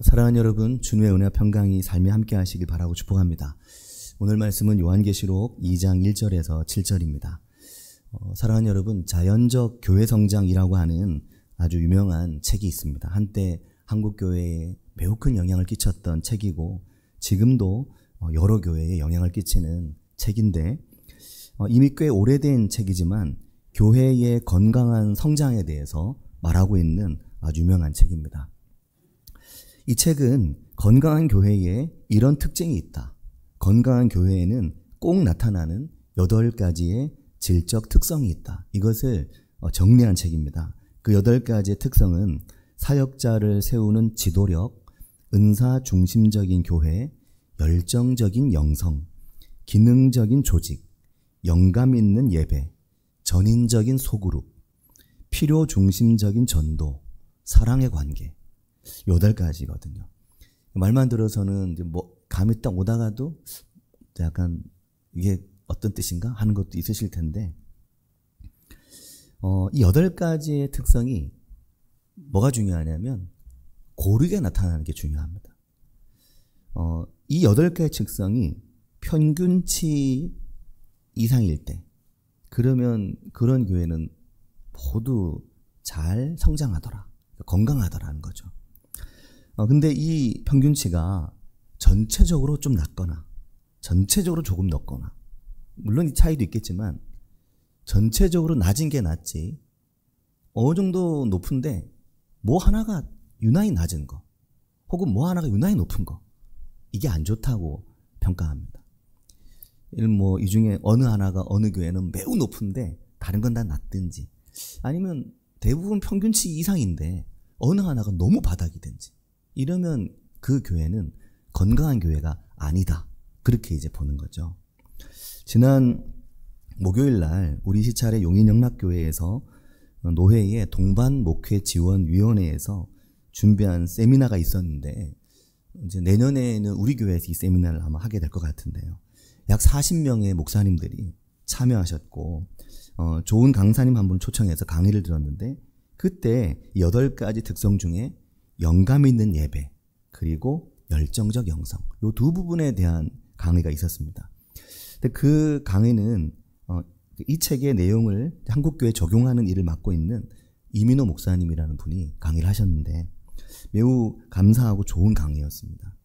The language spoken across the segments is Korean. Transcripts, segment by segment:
사랑하는 여러분, 주님의 은혜와 평강이 삶에 함께 하시길 바라고 축복합니다. 오늘 말씀은 요한계시록 2장 1절에서 7절입니다. 사랑하는 여러분, 자연적 교회 성장이라고 하는 아주 유명한 책이 있습니다. 한때 한국교회에 매우 큰 영향을 끼쳤던 책이고 지금도 여러 교회에 영향을 끼치는 책인데 이미 꽤 오래된 책이지만 교회의 건강한 성장에 대해서 말하고 있는 아주 유명한 책입니다. 이 책은 건강한 교회에 이런 특징이 있다. 건강한 교회에는 꼭 나타나는 8가지의 질적 특성이 있다. 이것을 정리한 책입니다. 그 8가지의 특성은 사역자를 세우는 지도력, 은사 중심적인 교회, 열정적인 영성, 기능적인 조직, 영감 있는 예배, 전인적인 소그룹, 필요 중심적인 전도, 사랑의 관계. 8가지거든요. 말만 들어서는 이제 감이 딱 오다가도 약간 이게 어떤 뜻인가 하는 것도 있으실 텐데, 이 8가지의 특성이 뭐가 중요하냐면 고르게 나타나는 게 중요합니다. 이 8가지의 특성이 평균치 이상일 때, 그러면 그런 교회는 모두 잘 성장하더라, 건강하더라는 거죠. 근데 이 평균치가 전체적으로 좀 낮거나 전체적으로 조금 높거나, 물론 이 차이도 있겠지만 전체적으로 낮은 게 낫지 어느 정도 높은데 뭐 하나가 유난히 낮은 거 혹은 뭐 하나가 유난히 높은 거, 이게 안 좋다고 평가합니다. 이 중에 어느 하나가 어느 교회는 매우 높은데 다른 건 다 낮든지, 아니면 대부분 평균치 이상인데 어느 하나가 너무 바닥이든지, 이러면 그 교회는 건강한 교회가 아니다, 그렇게 이제 보는 거죠. 지난 목요일 날 우리 시찰의 용인영락교회에서 노회의 동반 목회 지원위원회에서 준비한 세미나가 있었는데, 이제 내년에는 우리 교회에서 이 세미나를 아마 하게 될 것 같은데요. 약 40명의 목사님들이 참여하셨고, 좋은 강사님 한 분 초청해서 강의를 들었는데, 그때 8가지 특성 중에 영감 있는 예배, 그리고 열정적 영성, 이 두 부분에 대한 강의가 있었습니다. 근데 그 강의는 이 책의 내용을 한국교회에 적용하는 일을 맡고 있는 이민호 목사님이라는 분이 강의를 하셨는데 매우 감사하고 좋은 강의였습니다.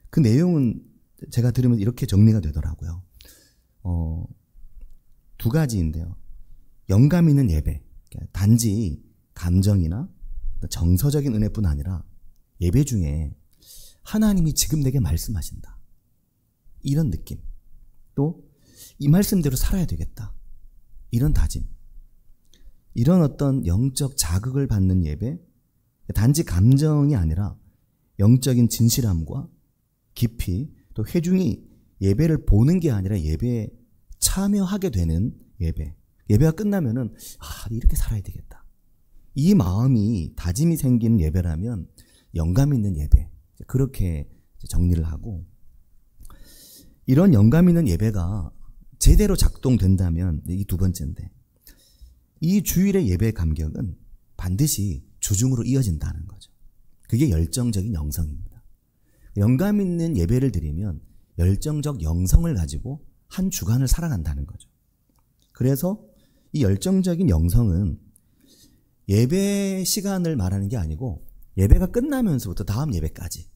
그 내용은 제가 들으면서 이렇게 정리가 되더라고요. 2가지인데요. 영감 있는 예배, 단지 감정이나 정서적인 은혜뿐 아니라 예배 중에 하나님이 지금 내게 말씀하신다, 이런 느낌, 또 이 말씀대로 살아야 되겠다, 이런 다짐, 이런 어떤 영적 자극을 받는 예배, 단지 감정이 아니라 영적인 진실함과 깊이, 또 회중이 예배를 보는 게 아니라 예배에 참여하게 되는 예배, 예배가 끝나면은 이렇게 살아야 되겠다, 이 마음이, 다짐이 생기는 예배라면 영감 있는 예배, 그렇게 정리를 하고, 이런 영감 있는 예배가 제대로 작동된다면 이 2번째인데, 이 주일의 예배 감격은 반드시 주중으로 이어진다는 거죠. 그게 열정적인 영성입니다. 영감 있는 예배를 드리면 열정적 영성을 가지고 한 주간을 살아간다는 거죠. 그래서 이 열정적인 영성은 예배 시간을 말하는 게 아니고 예배가 끝나면서부터 다음 예배까지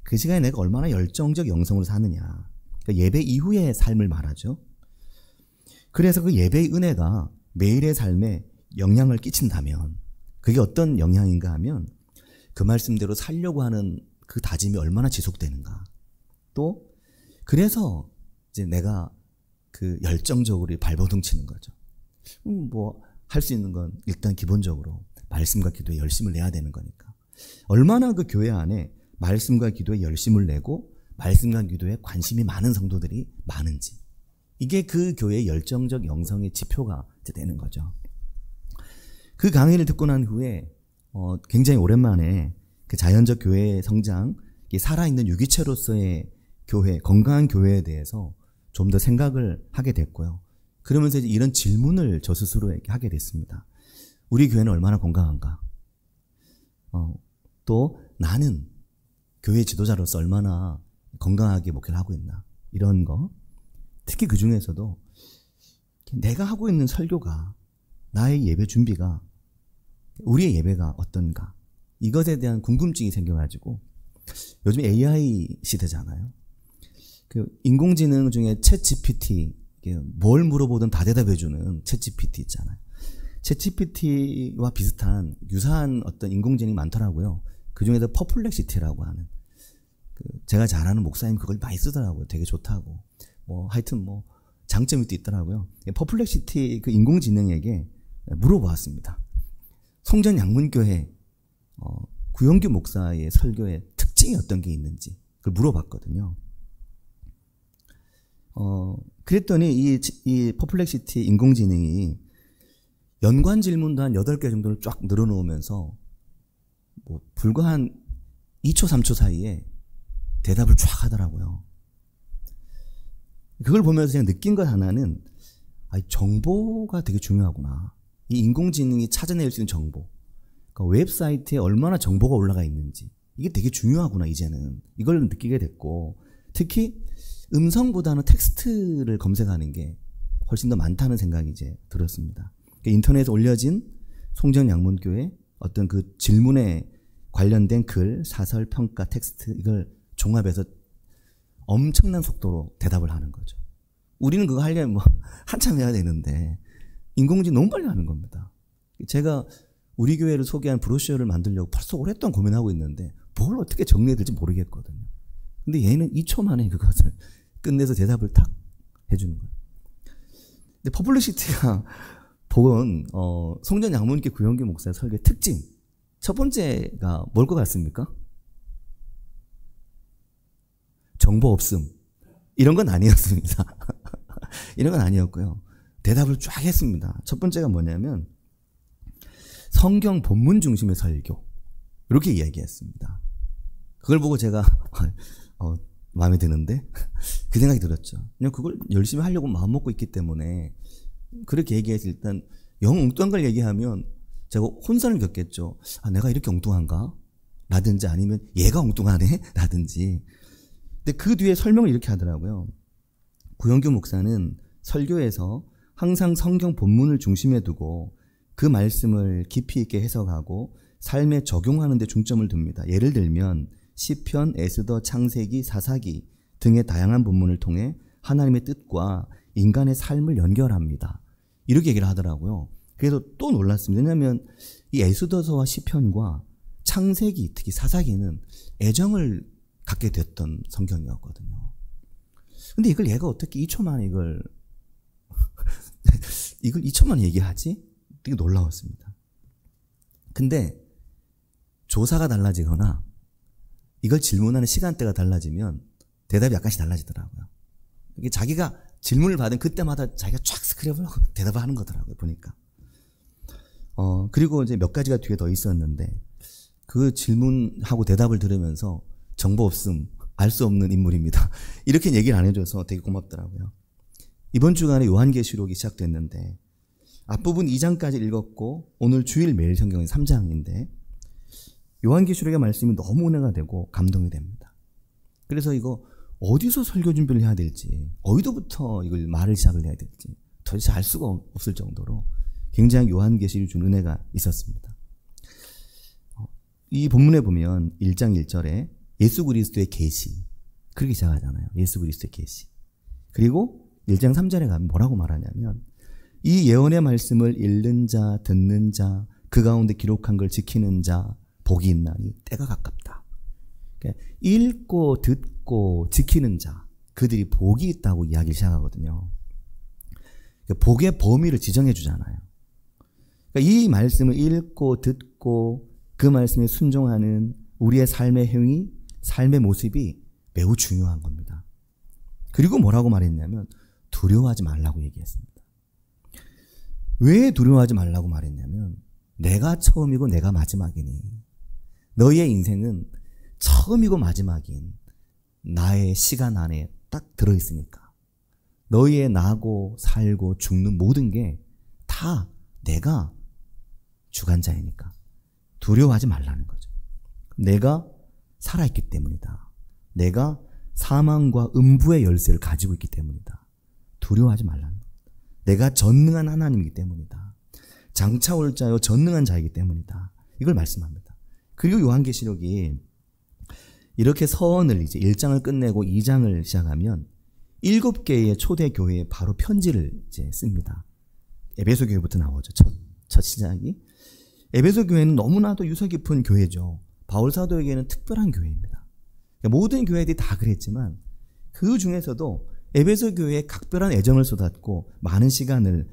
그 시간에 내가 얼마나 열정적 영성으로 사느냐, 그러니까 예배 이후의 삶을 말하죠. 그래서 그 예배의 은혜가 매일의 삶에 영향을 끼친다면 그게 어떤 영향인가 하면 그 말씀대로 살려고 하는 그 다짐이 얼마나 지속되는가, 또 그래서 이제 내가 그 열정적으로 발버둥 치는 거죠. 할 수 있는 건 일단 기본적으로 말씀과 기도에 열심을 내야 되는 거니까, 얼마나 그 교회 안에 말씀과 기도에 열심을 내고 말씀과 기도에 관심이 많은 성도들이 많은지, 이게 그 교회의 열정적 영성의 지표가 되는 거죠. 그 강의를 듣고 난 후에 굉장히 오랜만에 그 자연적 교회의 성장, 살아있는 유기체로서의 교회, 건강한 교회에 대해서 좀 더 생각을 하게 됐고요. 그러면서 이제 이런 질문을 저 스스로에게 하게 됐습니다. 우리 교회는 얼마나 건강한가? 또 나는 교회 지도자로서 얼마나 건강하게 목회를 하고 있나, 이런 거. 특히 그 중에서도 내가 하고 있는 설교가, 나의 예배 준비가, 우리의 예배가 어떤가, 이것에 대한 궁금증이 생겨가지고, 요즘 AI 시대잖아요. 그 인공지능 중에 챗GPT, 뭘 물어보든 다 대답해주는 챗GPT 있잖아요. 챗GPT와 비슷한 유사한 어떤 인공지능이 많더라고요. 그 중에서 퍼플렉시티라고 하는, 제가 잘 아는 목사님 그걸 많이 쓰더라고요. 되게 좋다고. 하여튼 장점이 또 있더라고요. 퍼플렉시티 그 인공지능에게 물어보았습니다. 송전 양문교회 구영규 목사의 설교의 특징이 어떤 게 있는지 그걸 물어봤거든요. 그랬더니 이 퍼플렉시티 인공지능이 연관 질문도 한 8개 정도를 쫙 늘어놓으면서 불과 한 2초, 3초 사이에 대답을 쫙 하더라고요. 그걸 보면서 제가 느낀 것 하나는, 정보가 되게 중요하구나. 이 인공지능이 찾아낼 수 있는 정보. 그러니까 웹사이트에 얼마나 정보가 올라가 있는지. 이게 되게 중요하구나, 이제는. 이걸 느끼게 됐고, 특히 음성보다는 텍스트를 검색하는 게 훨씬 더 많다는 생각이 이제 들었습니다. 그러니까 인터넷에 올려진 송전 양문교회 어떤 그 질문에 관련된 글, 사설, 평가, 텍스트, 이걸 종합해서 엄청난 속도로 대답을 하는 거죠. 우리는 그거 하려면 한참 해야 되는데 인공지능 너무 빨리 하는 겁니다. 제가 우리 교회를 소개한 브로셔를 만들려고 벌써 오랫동안 고민하고 있는데 뭘 어떻게 정리해야 될지 모르겠거든요. 근데 얘는 2초 만에 그것을 끝내서 대답을 탁 해주는 거예요. 근데 퍼블리시티가 본 송전 양문교 구영규 목사의 설교의 특징, 첫 번째가 뭘 것 같습니까? 정보 없음. 이런 건 아니었습니다. 이런 건 아니었고요. 대답을 쫙 했습니다. 첫 번째가 뭐냐면 성경 본문 중심의 설교, 이렇게 이야기했습니다. 그걸 보고 제가 마음에 드는데 그 생각이 들었죠. 그냥 그걸 열심히 하려고 마음먹고 있기 때문에 그렇게 얘기해서 일단 영 엉뚱한 걸 얘기하면 제가 혼선을 겪겠죠. 내가 이렇게 엉뚱한가? 라든지 아니면 얘가 엉뚱하네? 라든지. 근데 그 뒤에 설명을 이렇게 하더라고요. 구영규 목사는 설교에서 항상 성경 본문을 중심에 두고 그 말씀을 깊이 있게 해석하고 삶에 적용하는 데 중점을 둡니다. 예를 들면 시편, 에스더, 창세기, 사사기 등의 다양한 본문을 통해 하나님의 뜻과 인간의 삶을 연결합니다. 이렇게 얘기를 하더라고요. 그래서 또 놀랐습니다. 왜냐하면 이 에스더서와 시편과 창세기, 특히 사사기는 애정을 갖게 됐던 성경이었거든요. 근데 이걸 얘가 어떻게 2초 만에 이걸 2초 만에 얘기하지? 되게 놀라웠습니다. 근데 조사가 달라지거나 이걸 질문하는 시간대가 달라지면 대답이 약간씩 달라지더라고요. 이게 자기가 질문을 받은 그때마다 자기가 쫙 스크랩을 하고 대답을 하는 거더라고요, 보니까. 그리고 이제 몇 가지가 뒤에 더 있었는데 그 질문하고 대답을 들으면서 정보 없음, 알 수 없는 인물입니다. 이렇게 얘기를 안 해줘서 되게 고맙더라고요. 이번 주간에 요한계시록이 시작됐는데 앞부분 2장까지 읽었고 오늘 주일 매일 성경은 3장인데 요한계시록의 말씀이 너무 은혜가 되고 감동이 됩니다. 그래서 이거 어디서 설교 준비를 해야 될지, 어디서부터 이걸 말을 시작을 해야 될지 도대체 알 수가 없을 정도로 굉장히 요한계시록이 준 은혜가 있었습니다. 이 본문에 보면 1장 1절에 예수 그리스도의 계시, 그렇게 시작하잖아요. 예수 그리스도의 계시. 그리고 1장 3절에 가면 뭐라고 말하냐면 이 예언의 말씀을 읽는 자, 듣는 자, 그 가운데 기록한 걸 지키는 자 복이 있나니 때가 가깝다. 그러니까 읽고 듣고 지키는 자, 그들이 복이 있다고 이야기를 시작하거든요. 그러니까 복의 범위를 지정해 주잖아요. 그러니까 이 말씀을 읽고 듣고 그 말씀에 순종하는 우리의 삶의 행위, 삶의 모습이 매우 중요한 겁니다. 그리고 뭐라고 말했냐면 두려워하지 말라고 얘기했습니다. 왜 두려워하지 말라고 말했냐면 내가 처음이고 내가 마지막이니 너희의 인생은 처음이고 마지막인 나의 시간 안에 딱 들어있으니까 너희의 나고 살고 죽는 모든 게 다 내가 주관자이니까 두려워하지 말라는 거죠. 내가 살아있기 때문이다. 내가 사망과 음부의 열쇠를 가지고 있기 때문이다. 두려워하지 말라는 겁니다. 내가 전능한 하나님이기 때문이다. 장차 올 자요 전능한 자이기 때문이다. 이걸 말씀합니다. 그리고 요한계시록이 이렇게 서원을 이제 1장을 끝내고 2장을 시작하면 7개의 초대 교회에 바로 편지를 이제 씁니다. 에베소 교회부터 나오죠. 첫 시작이. 에베소 교회는 너무나도 유서 깊은 교회죠. 바울 사도에게는 특별한 교회입니다. 모든 교회들이 다 그랬지만 그 중에서도 에베소 교회에 각별한 애정을 쏟았고 많은 시간을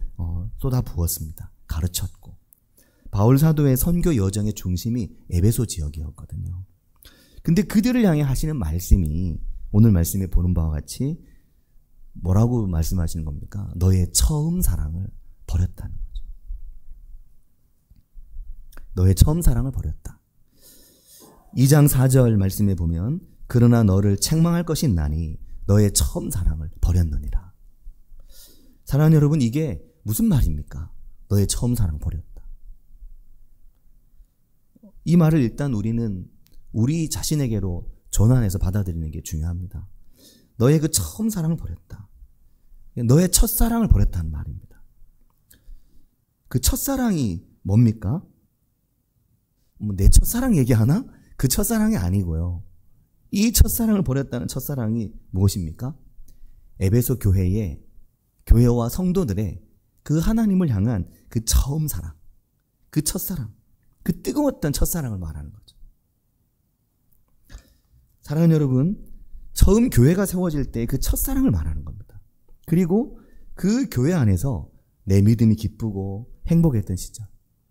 쏟아 부었습니다. 가르쳤고. 바울 사도의 선교 여정의 중심이 에베소 지역이었거든요. 근데 그들을 향해 하시는 말씀이 오늘 말씀에 보는 바와 같이 뭐라고 말씀하시는 겁니까? 너의 처음 사랑을 버렸다는 거죠. 너의 처음 사랑을 버렸다. 2장 4절 말씀에 보면 그러나 너를 책망할 것이 있나니 너의 처음 사랑을 버렸느니라. 사랑하는 여러분, 이게 무슨 말입니까? 너의 처음 사랑 버렸다. 이 말을 일단 우리는 우리 자신에게로 전환해서 받아들이는 게 중요합니다. 너의 그 처음 사랑을 버렸다. 너의 첫사랑을 버렸다는 말입니다. 그 첫사랑이 뭡니까? 내 첫사랑 얘기하나? 그 첫사랑이 아니고요. 이 첫사랑을 버렸다는 첫사랑이 무엇입니까? 에베소 교회와 성도들의 그 하나님을 향한 그 처음 사랑, 그 첫사랑, 그 뜨거웠던 첫사랑을 말하는 거죠. 사랑하는 여러분, 처음 교회가 세워질 때 그 첫사랑을 말하는 겁니다. 그리고 그 교회 안에서 내 믿음이 기쁘고 행복했던 시절,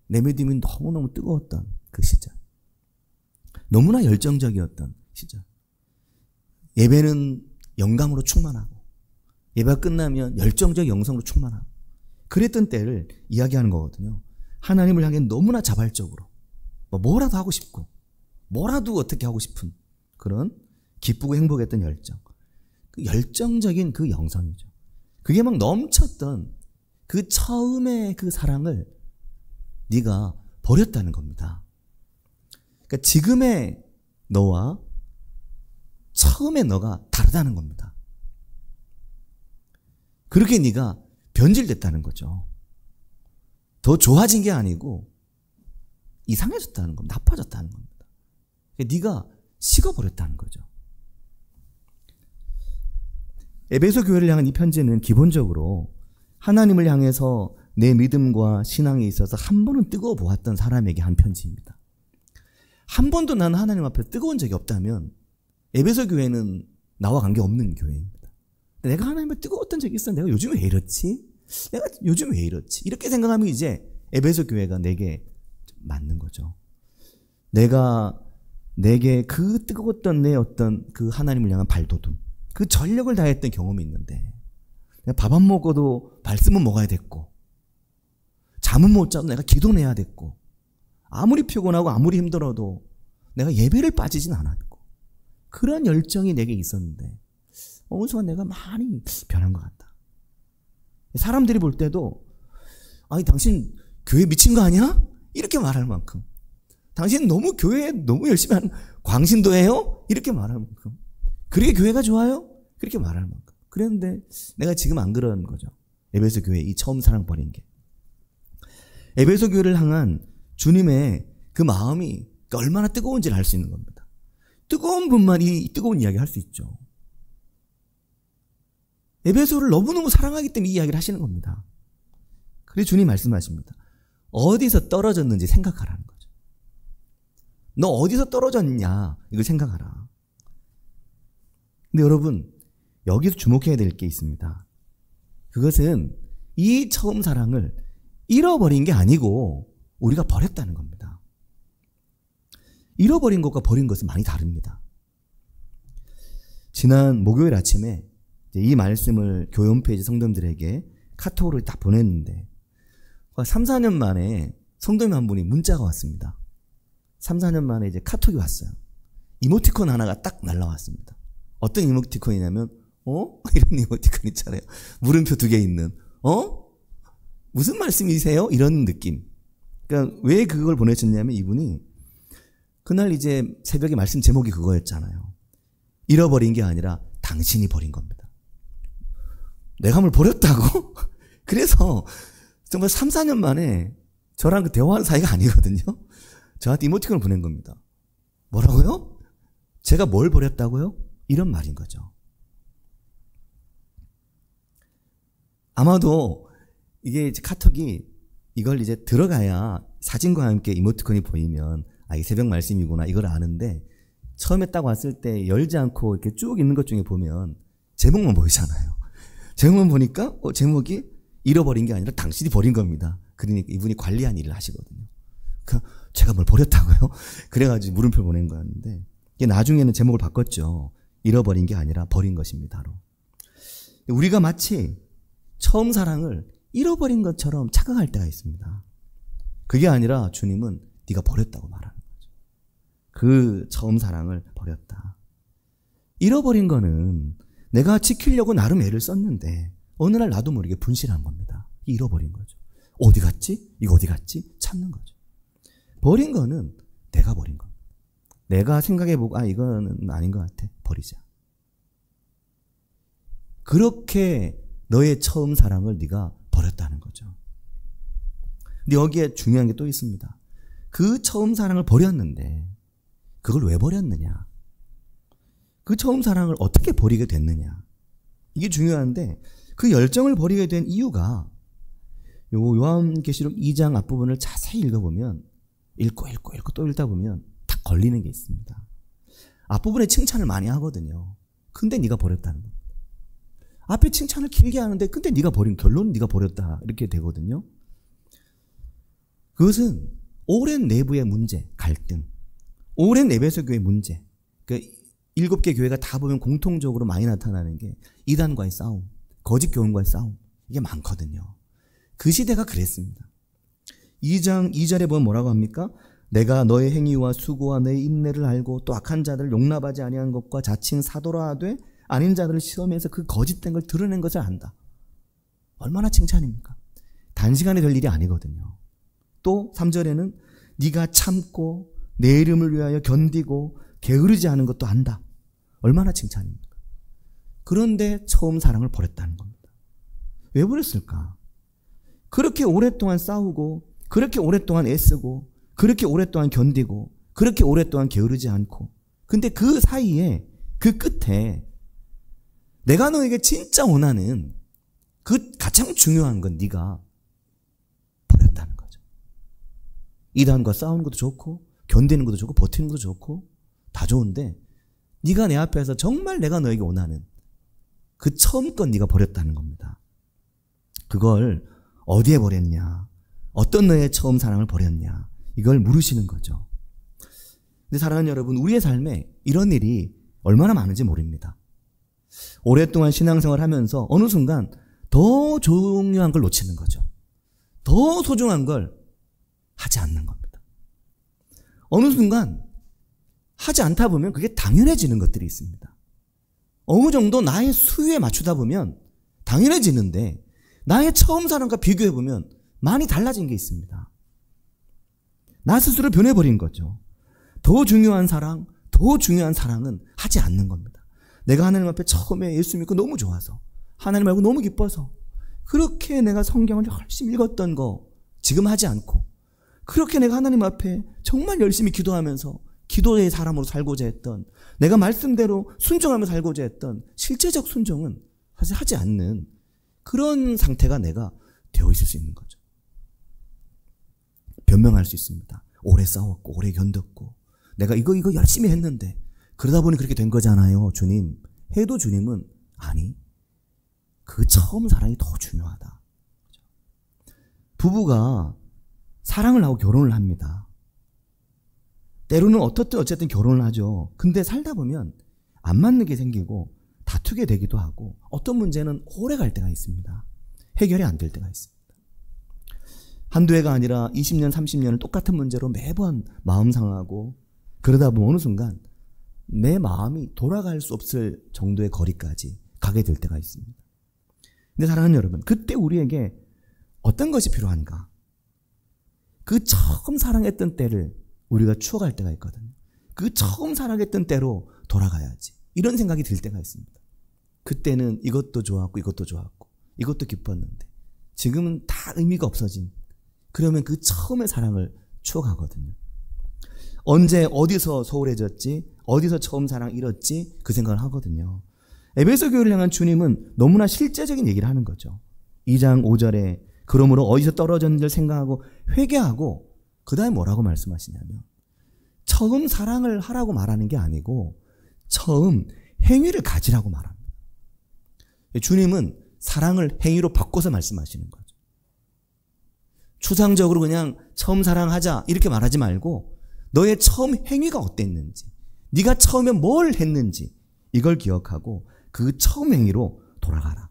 내 믿음이 너무너무 뜨거웠던 그 시절, 너무나 열정적이었던 시절, 예배는 영감으로 충만하고 예배가 끝나면 열정적 영성으로 충만하고 그랬던 때를 이야기하는 거거든요. 하나님을 향해 너무나 자발적으로 뭐라도 하고 싶고 뭐라도 어떻게 하고 싶은 그런 기쁘고 행복했던 열정, 그 열정적인 그 영성이죠. 그게 막 넘쳤던 그 처음의 그 사랑을 네가 버렸다는 겁니다. 그러니까 지금의 너와 처음의 너가 다르다는 겁니다. 그렇게 네가 변질됐다는 거죠. 더 좋아진 게 아니고 이상해졌다는 겁니다. 나빠졌다는 겁니다. 그러니까 네가 식어버렸다는 거죠. 에베소 교회를 향한 이 편지는 기본적으로 하나님을 향해서 내 믿음과 신앙에 있어서 한 번은 뜨거워 보았던 사람에게 한 편지입니다. 한 번도 나는 하나님 앞에 뜨거운 적이 없다면 에베소 교회는 나와 관계없는 교회입니다. 내가 하나님 앞에 뜨거웠던 적이 있어. 내가 요즘 왜 이렇지? 내가 요즘 왜 이렇지? 이렇게 생각하면 이제 에베소 교회가 내게 맞는 거죠. 내게 그 뜨거웠던 내 어떤 그 하나님을 향한 발돋움, 그 전력을 다했던 경험이 있는데 내가 밥 안 먹어도 말씀은 먹어야 됐고 잠은 못 자도 내가 기도는 해야 됐고 아무리 피곤하고 아무리 힘들어도 내가 예배를 빠지진 않았고 그런 열정이 내게 있었는데 어느 순간 내가 많이 변한 것 같다. 사람들이 볼 때도 아니 당신 교회 미친 거 아니야? 이렇게 말할 만큼 당신 너무 교회에 너무 열심히 하는 광신도예요? 이렇게 말할 만큼 그렇게 교회가 좋아요? 그렇게 말할 만큼 그랬는데 내가 지금 안 그런 거죠. 에베소 교회 이 처음 사랑 버린 게 에베소 교회를 향한 주님의 그 마음이 얼마나 뜨거운지를 알 수 있는 겁니다. 뜨거운 분만 이 뜨거운 이야기 할 수 있죠. 에베소를 너무너무 사랑하기 때문에 이 이야기를 하시는 겁니다. 그래서 주님 말씀하십니다. 어디서 떨어졌는지 생각하라는 거죠. 너 어디서 떨어졌냐 이걸 생각하라. 근데 여러분 여기서 주목해야 될 게 있습니다. 그것은 이 처음 사랑을 잃어버린 게 아니고 우리가 버렸다는 겁니다. 잃어버린 것과 버린 것은 많이 다릅니다. 지난 목요일 아침에 이 말씀을 교회 홈페이지 성도님들에게 카톡으로 딱 보냈는데 3, 4년 만에 성도님 한 분이 문자가 왔습니다. 3, 4년 만에 이제 카톡이 왔어요. 이모티콘 하나가 딱 날라왔습니다. 어떤 이모티콘이냐면 이런 이모티콘 있잖아요. 물음표 2개 있는 무슨 말씀이세요? 이런 느낌. 그러니까 왜 그걸 보내셨냐면 이분이 그날 이제 새벽에 말씀 제목이 그거였잖아요. 잃어버린 게 아니라 당신이 버린 겁니다. 내가 뭘 버렸다고? 그래서 정말 3, 4년 만에 저랑 그 대화하는 사이가 아니거든요. 저한테 이모티콘을 보낸 겁니다. 뭐라고요? 제가 뭘 버렸다고요? 이런 말인 거죠. 아마도 이게 이제 카톡이 이걸 이제 들어가야 사진과 함께 이모티콘이 보이면 아, 이 새벽 말씀이구나 이걸 아는데 처음에 딱 왔을 때 열지 않고 이렇게 쭉 있는 것 중에 보면 제목만 보이잖아요. 제목만 보니까 제목이 잃어버린 게 아니라 당신이 버린 겁니다. 그러니까 이분이 관리한 일을 하시거든요. 제가 뭘 버렸다고요? 그래가지고 물음표 보낸 거였는데 이게 나중에는 제목을 바꿨죠. 잃어버린 게 아니라 버린 것입니다로. 우리가 마치 처음 사랑을 잃어버린 것처럼 착각할 때가 있습니다. 그게 아니라 주님은 네가 버렸다고 말하는 거죠. 그 처음 사랑을 버렸다. 잃어버린 거는 내가 지키려고 나름 애를 썼는데 어느 날 나도 모르게 분실한 겁니다. 잃어버린 거죠. 어디 갔지? 이거 어디 갔지? 찾는 거죠. 버린 거는 내가 버린 겁니다. 내가 생각해보고 이거는 아닌 것 같아. 버리자. 그렇게 너의 처음 사랑을 네가 버렸다는 거죠. 근데 여기에 중요한 게 또 있습니다. 그 처음 사랑을 버렸는데 그걸 왜 버렸느냐? 그 처음 사랑을 어떻게 버리게 됐느냐? 이게 중요한데 그 열정을 버리게 된 이유가 요한계시록 2장 앞부분을 자세히 읽어보면 읽고 또 읽다 보면 딱 걸리는 게 있습니다. 앞부분에 칭찬을 많이 하거든요. 근데 네가 버렸다는 겁니다. 앞에 칭찬을 길게 하는데 근데 네가 버린 결론은 네가 버렸다 이렇게 되거든요. 그것은 오랜 내부의 문제, 갈등, 오랜 에베소 교회 문제. 그러니까 7개 교회가 다 보면 공통적으로 많이 나타나는 게 이단과의 싸움, 거짓 교훈과의 싸움 이게 많거든요. 그 시대가 그랬습니다. 2장 2절에 보면 뭐라고 합니까? 내가 너의 행위와 수고와 내 인내를 알고 또 악한 자들을 용납하지 아니한 것과 자칭 사도라 하되 아닌 자들을 시험해서 그 거짓된 걸 드러낸 것을 안다. 얼마나 칭찬입니까? 단시간에 될 일이 아니거든요. 또 3절에는 네가 참고 내 이름을 위하여 견디고 게으르지 않은 것도 안다. 얼마나 칭찬입니까? 그런데 처음 사랑을 버렸다는 겁니다. 왜 버렸을까? 그렇게 오랫동안 싸우고 그렇게 오랫동안 애쓰고 그렇게 오랫동안 견디고 그렇게 오랫동안 게으르지 않고 근데 그 사이에 그 끝에 내가 너에게 진짜 원하는 그 가장 중요한 건 네가 버렸다는 거죠. 이단과 싸우는 것도 좋고 견디는 것도 좋고 버티는 것도 좋고 다 좋은데 네가 내 앞에서 정말 내가 너에게 원하는 그 처음 건 네가 버렸다는 겁니다. 그걸 어디에 버렸냐? 어떤 너의 처음 사랑을 버렸냐? 이걸 물으시는 거죠. 근데 사랑하는 여러분, 우리의 삶에 이런 일이 얼마나 많은지 모릅니다. 오랫동안 신앙생활을 하면서 어느 순간 더 중요한 걸 놓치는 거죠. 더 소중한 걸 하지 않는 겁니다. 어느 순간 하지 않다 보면 그게 당연해지는 것들이 있습니다. 어느 정도 나의 수위에 맞추다 보면 당연해지는데 나의 처음 사랑과 비교해보면 많이 달라진 게 있습니다. 나 스스로 변해버린 거죠. 더 중요한 사랑은 하지 않는 겁니다. 내가 하나님 앞에 처음에 예수 믿고 너무 좋아서 하나님 알고 너무 기뻐서 그렇게 내가 성경을 열심히 읽었던 거 지금 하지 않고 그렇게 내가 하나님 앞에 정말 열심히 기도하면서 기도의 사람으로 살고자 했던 내가 말씀대로 순종하며 살고자 했던 실제적 순종은 사실 하지 않는 그런 상태가 내가 되어 있을 수 있는 거죠. 변명할 수 있습니다. 오래 싸웠고 오래 견뎠고 내가 이거 열심히 했는데 그러다 보니 그렇게 된 거잖아요. 주님. 해도 주님은 아니 그 처음 사랑이 더 중요하다. 부부가 사랑을 하고 결혼을 합니다. 때로는 어쨌든 결혼을 하죠. 근데 살다 보면 안 맞는 게 생기고 다투게 되기도 하고 어떤 문제는 오래 갈 때가 있습니다. 해결이 안 될 때가 있습니다. 한두 해가 아니라 20년, 30년을 똑같은 문제로 매번 마음 상하고 그러다 보면 어느 순간 내 마음이 돌아갈 수 없을 정도의 거리까지 가게 될 때가 있습니다. 근데 사랑하는 여러분, 그때 우리에게 어떤 것이 필요한가? 그 처음 사랑했던 때를 우리가 추억할 때가 있거든요. 그 처음 살아갔던 때로 돌아가야지. 이런 생각이 들 때가 있습니다. 그때는 이것도 좋았고 이것도 좋았고 이것도 기뻤는데 지금은 다 의미가 없어진, 그러면 그 처음의 사랑을 추억하거든요. 언제 어디서 소홀해졌지, 어디서 처음 사랑 잃었지, 그 생각을 하거든요. 에베소 교회를 향한 주님은 너무나 실제적인 얘기를 하는 거죠. 2장 5절에 그러므로 어디서 떨어졌는지를 생각하고 회개하고, 그 다음에 뭐라고 말씀하시냐면 처음 사랑을 하라고 말하는 게 아니고 처음 행위를 가지라고 말합니다. 주님은 사랑을 행위로 바꿔서 말씀하시는 거죠. 추상적으로 그냥 처음 사랑하자 이렇게 말하지 말고 너의 처음 행위가 어땠는지, 네가 처음에 뭘 했는지 이걸 기억하고 그 처음 행위로 돌아가라.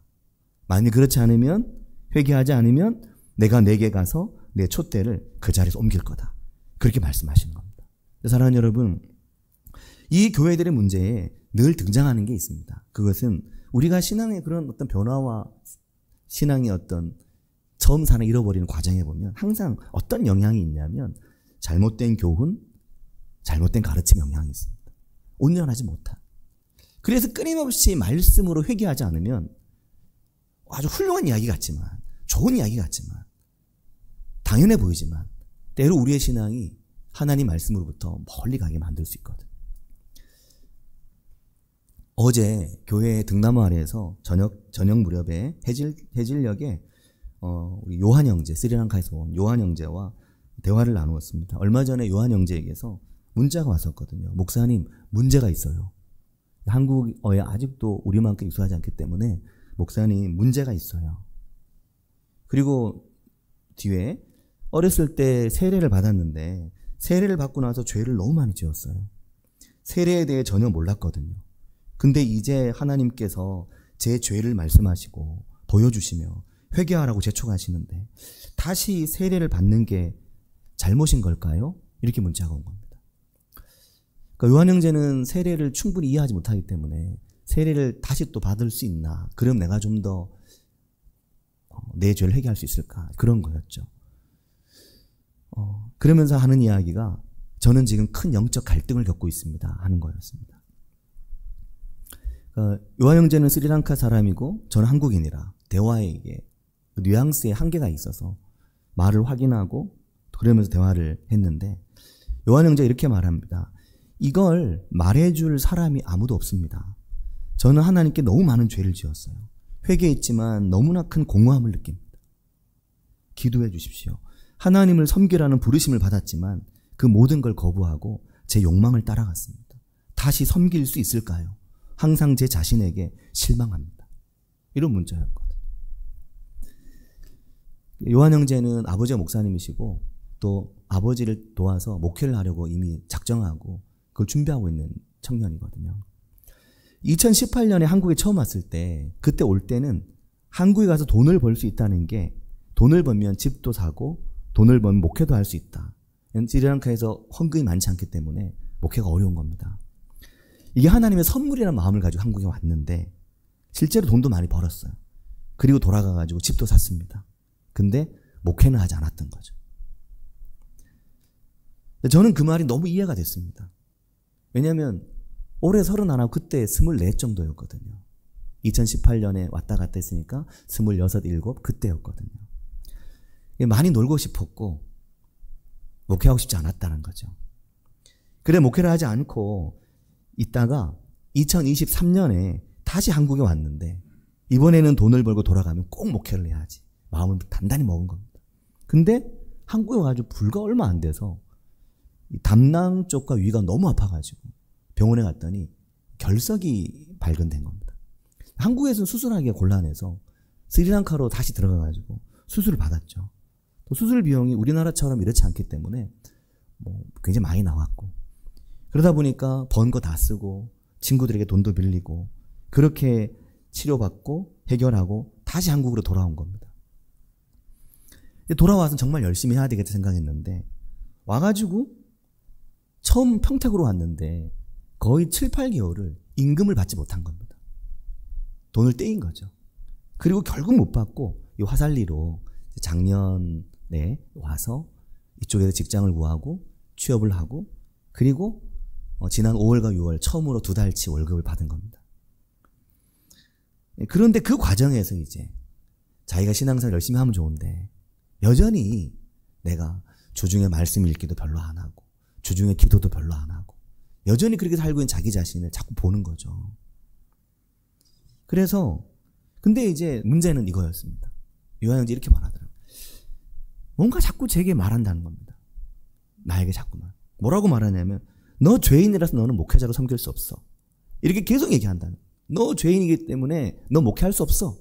만약 그렇지 않으면, 회개하지 않으면 내가 내게 가서 내 촛대를 그 자리에서 옮길 거다. 그렇게 말씀하시는 겁니다. 사랑하는 여러분, 이 교회들의 문제에 늘 등장하는 게 있습니다. 그것은 우리가 신앙의 그런 어떤 변화와 신앙의 어떤 처음 사랑 잃어버리는 과정에 보면 항상 어떤 영향이 있냐면 잘못된 교훈, 잘못된 가르침 영향이 있습니다. 온전하지 못한. 그래서 끊임없이 말씀으로 회개하지 않으면 아주 훌륭한 이야기 같지만, 좋은 이야기 같지만, 당연해 보이지만 때로 우리의 신앙이 하나님 말씀으로부터 멀리 가게 만들 수 있거든. 어제 교회 등나무 아래에서 저녁 무렵에 해질녘에 우리 요한 형제, 스리랑카에서 온 요한 형제와 대화를 나누었습니다. 얼마 전에 요한 형제에게서 문자가 왔었거든요. 목사님, 문제가 있어요. 한국어에 아직도 우리만큼 익숙하지 않기 때문에 목사님, 문제가 있어요. 그리고 뒤에 어렸을 때 세례를 받았는데 세례를 받고 나서 죄를 너무 많이 지었어요. 세례에 대해 전혀 몰랐거든요. 근데 이제 하나님께서 제 죄를 말씀하시고 보여주시며 회개하라고 재촉하시는데 다시 세례를 받는 게 잘못인 걸까요? 이렇게 문자가 온 겁니다. 그러니까 요한 형제는 세례를 충분히 이해하지 못하기 때문에 세례를 다시 또 받을 수 있나? 그럼 내가 좀 더 내 죄를 회개할 수 있을까? 그런 거였죠. 그러면서 하는 이야기가 저는 지금 큰 영적 갈등을 겪고 있습니다 하는 거였습니다. 요한 형제는 스리랑카 사람이고 저는 한국인이라 대화에 이게 뉘앙스에 한계가 있어서 말을 확인하고 그러면서 대화를 했는데 요한 형제가 이렇게 말합니다. 이걸 말해줄 사람이 아무도 없습니다. 저는 하나님께 너무 많은 죄를 지었어요. 회개했지만 너무나 큰 공허함을 느낍니다. 기도해 주십시오. 하나님을 섬기라는 부르심을 받았지만 그 모든 걸 거부하고 제 욕망을 따라갔습니다. 다시 섬길 수 있을까요? 항상 제 자신에게 실망합니다. 이런 문자였거든요. 요한 형제는 아버지가 목사님이시고 또 아버지를 도와서 목회를 하려고 이미 작정하고 그걸 준비하고 있는 청년이거든요. 2018년에 한국에 처음 왔을 때, 그때 올 때는 한국에 가서 돈을 벌 수 있다는 게 돈을 벌면 집도 사고 돈을 벌면 목회도 할 수 있다. 스리랑카에서 헌금이 많지 않기 때문에 목회가 어려운 겁니다. 이게 하나님의 선물이라는 마음을 가지고 한국에 왔는데 실제로 돈도 많이 벌었어요. 그리고 돌아가가지고 집도 샀습니다. 근데 목회는 하지 않았던 거죠. 저는 그 말이 너무 이해가 됐습니다. 왜냐하면 올해 31, 그때 24 정도였거든요. 2018년에 왔다 갔다 했으니까 26, 7 그때였거든요. 많이 놀고 싶었고 목회하고 싶지 않았다는 거죠. 그래 목회를 하지 않고 있다가 2023년에 다시 한국에 왔는데 이번에는 돈을 벌고 돌아가면 꼭 목회를 해야지 마음을 단단히 먹은 겁니다. 근데 한국에 와가지고 불과 얼마 안 돼서 담낭 쪽과 위가 너무 아파가지고 병원에 갔더니 결석이 발견된 겁니다. 한국에서는 수술하기가 곤란해서 스리랑카로 다시 들어가가지고 수술을 받았죠. 또 수술 비용이 우리나라처럼 이렇지 않기 때문에 굉장히 많이 나왔고, 그러다 보니까 번 거 다 쓰고 친구들에게 돈도 빌리고 그렇게 치료받고 해결하고 다시 한국으로 돌아온 겁니다. 돌아와서 정말 열심히 해야 되겠다 생각했는데 와가지고 처음 평택으로 왔는데 거의 7, 8개월을 임금을 받지 못한 겁니다. 돈을 떼인 거죠. 그리고 결국 못 받고 이 화살리로 작년에 와서 이쪽에서 직장을 구하고 취업을 하고 그리고 지난 5월과 6월 처음으로 2달치 월급을 받은 겁니다. 그런데 그 과정에서 이제 자기가 신앙생활 열심히 하면 좋은데 여전히 내가 주중에 말씀 읽기도 별로 안 하고 주중에 기도도 별로 안 하고 여전히 그렇게 살고 있는 자기 자신을 자꾸 보는 거죠. 그래서 근데 이제 문제는 이거였습니다. 요한 형제 이렇게 말하더라고요. 뭔가 자꾸 제게 말한다는 겁니다. 나에게 자꾸만. 뭐라고 말하냐면 너 죄인이라서 너는 목회자로 섬길 수 없어. 이렇게 계속 얘기한다는 거예요. 너 죄인이기 때문에 너 목회할 수 없어.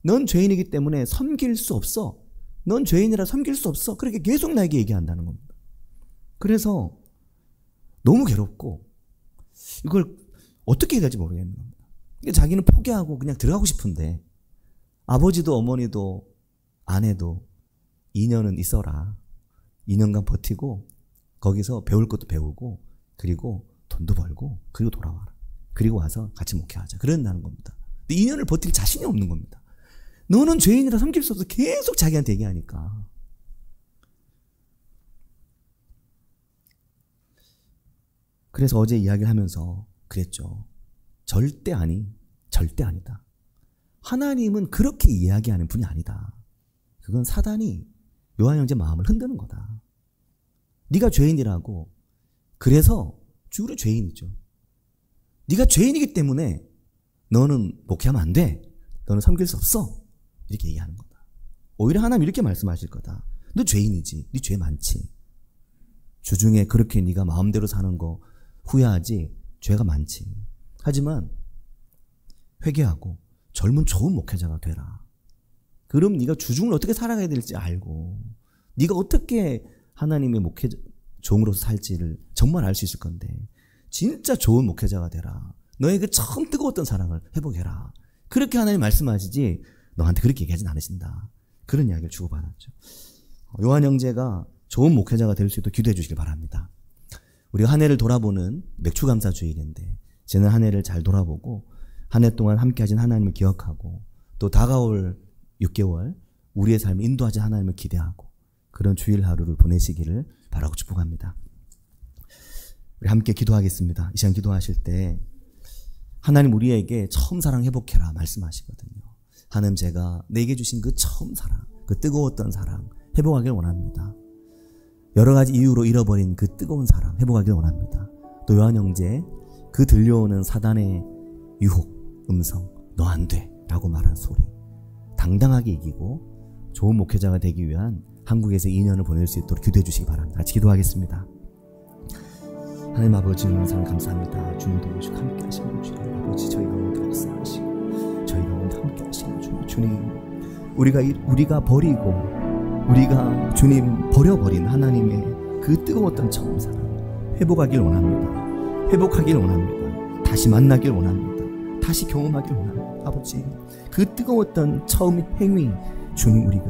넌 죄인이기 때문에 섬길 수 없어. 넌 죄인이라 섬길 수 없어. 그렇게 계속 나에게 얘기한다는 겁니다. 그래서 너무 괴롭고 이걸 어떻게 해야 될지 모르겠는 겁니다. 자기는 포기하고 그냥 들어가고 싶은데 아버지도 어머니도 아내도 2년은 있어라. 2년간 버티고 거기서 배울 것도 배우고 그리고 돈도 벌고 그리고 돌아와라. 그리고 와서 같이 목회하자. 그런다는 겁니다. 근데 2년을 버틸 자신이 없는 겁니다. 너는 죄인이라 섬길 수 없어. 계속 자기한테 얘기하니까. 그래서 어제 이야기를 하면서 그랬죠. 절대 아니다. 하나님은 그렇게 이야기하는 분이 아니다. 그건 사단이 요한 형제 마음을 흔드는 거다. 네가 죄인이라고. 그래서 주로 죄인이죠. 네가 죄인이기 때문에 너는 목회하면 안 돼. 너는 섬길 수 없어. 이렇게 얘기하는 거다. 오히려 하나님 이렇게 말씀하실 거다. 너 죄인이지. 네 죄 많지. 주중에 그렇게 네가 마음대로 사는 거 후회하지. 죄가 많지. 하지만 회개하고 젊은 좋은 목회자가 되라. 그럼 네가 주중을 어떻게 살아가야 될지 알고 네가 어떻게 하나님의 목회자 종으로서 살지를 정말 알 수 있을 건데 진짜 좋은 목회자가 되라. 너의 그 처음 뜨거웠던 사랑을 회복해라. 그렇게 하나님 말씀하시지 너한테 그렇게 얘기하진 않으신다. 그런 이야기를 주고받았죠. 요한 형제가 좋은 목회자가 될 수 있도록 기도해 주시길 바랍니다. 우리가 한 해를 돌아보는 맥추감사 주일인데 지난 한 해를 잘 돌아보고 한 해 동안 함께 하신 하나님을 기억하고 또 다가올 6개월 우리의 삶을 인도하신 하나님을 기대하고 그런 주일 하루를 보내시기를 바라고 축복합니다. 우리 함께 기도하겠습니다. 이 시간 기도하실 때 하나님 우리에게 처음 사랑 회복해라 말씀하시거든요. 하나님 제가 내게 주신 그 처음 사랑, 그 뜨거웠던 사랑 회복하길 원합니다. 여러 가지 이유로 잃어버린 그 뜨거운 사랑 회복하길 원합니다. 또 요한 형제 그 들려오는 사단의 유혹, 음성 너 안 돼 라고 말한 소리 당당하게 이기고 좋은 목회자가 되기 위한 한국에서 2년을 보낼 수 있도록 기도해 주시기 바랍니다. 같이 기도하겠습니다. 하나님 아버지 은혜상 감사합니다. 주님 도우시고 함께 하시는 주님 아버지 저희 가운데 역사하시고 저희 가운데 함께 하시는 주님 우리가 버리고 우리가 주님 버려버린 하나님의 그 뜨거웠던 처음 사랑 회복하길 원합니다. 회복하길 원합니다. 다시 만나길 원합니다. 다시 경험하길 원합니다. 아버지 그 뜨거웠던 처음 행위 주님 우리가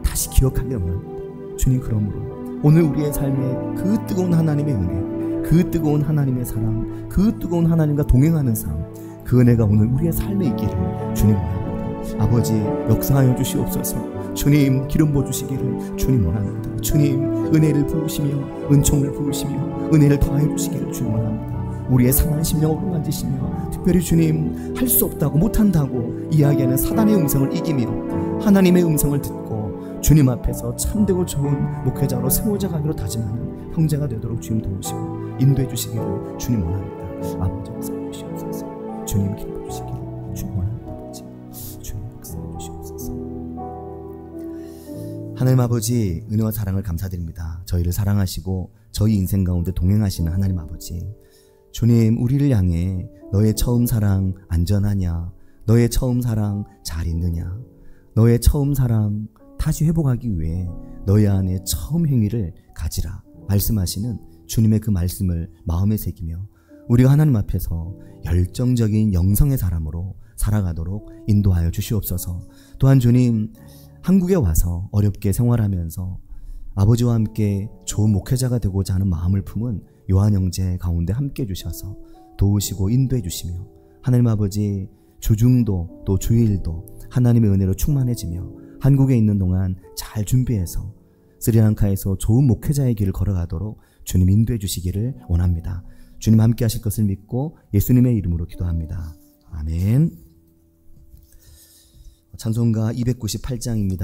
다시 기억하길 원합니다. 주님 그러므로 오늘 우리의 삶에 그 뜨거운 하나님의 은혜 그 뜨거운 하나님의 사랑 그 뜨거운 하나님과 동행하는 삶 그 은혜가 오늘 우리의 삶에 있기를 주님 원합니다. 아버지 역사하여 주시옵소서. 주님 기름 부어주시기를 주님 원합니다. 주님 은혜를 부으시며 은총을 부으시며 은혜를 더하여 주시기를 주님 원합니다. 우리의 상한 심령으로 만지시며 특별히 주님 할 수 없다고 못한다고 이야기하는 사단의 음성을 이기며 하나님의 음성을 듣고 주님 앞에서 참되고 좋은 목회자로 세워져 가기로 다짐하는 형제가 되도록 주님 도우시고 인도해 주시기를 주님 원합니다. 아버지 역사해 주시옵소서. 주님 기뻐 주시기를 주님 원합니다. 아버지 주님 역사해 주시옵소서. 하나님 아버지 은혜와 사랑을 감사드립니다. 저희를 사랑하시고 저희 인생 가운데 동행하시는 하나님 아버지 주님 우리를 향해 너의 처음 사랑 안전하냐 너의 처음 사랑 잘 있느냐 너의 처음 사랑 다시 회복하기 위해 너의 안에 처음 행위를 가지라 말씀하시는 주님의 그 말씀을 마음에 새기며 우리가 하나님 앞에서 열정적인 영성의 사람으로 살아가도록 인도하여 주시옵소서. 또한 주님 한국에 와서 어렵게 생활하면서 아버지와 함께 좋은 목회자가 되고자 하는 마음을 품은 요한 형제 가운데 함께 해주셔서 도우시고 인도해 주시며 하나님 아버지 주중도 또 주일도 하나님의 은혜로 충만해지며 한국에 있는 동안 잘 준비해서 스리랑카에서 좋은 목회자의 길을 걸어가도록 주님 인도해 주시기를 원합니다. 주님 함께 하실 것을 믿고 예수님의 이름으로 기도합니다. 아멘. 찬송가 298장입니다.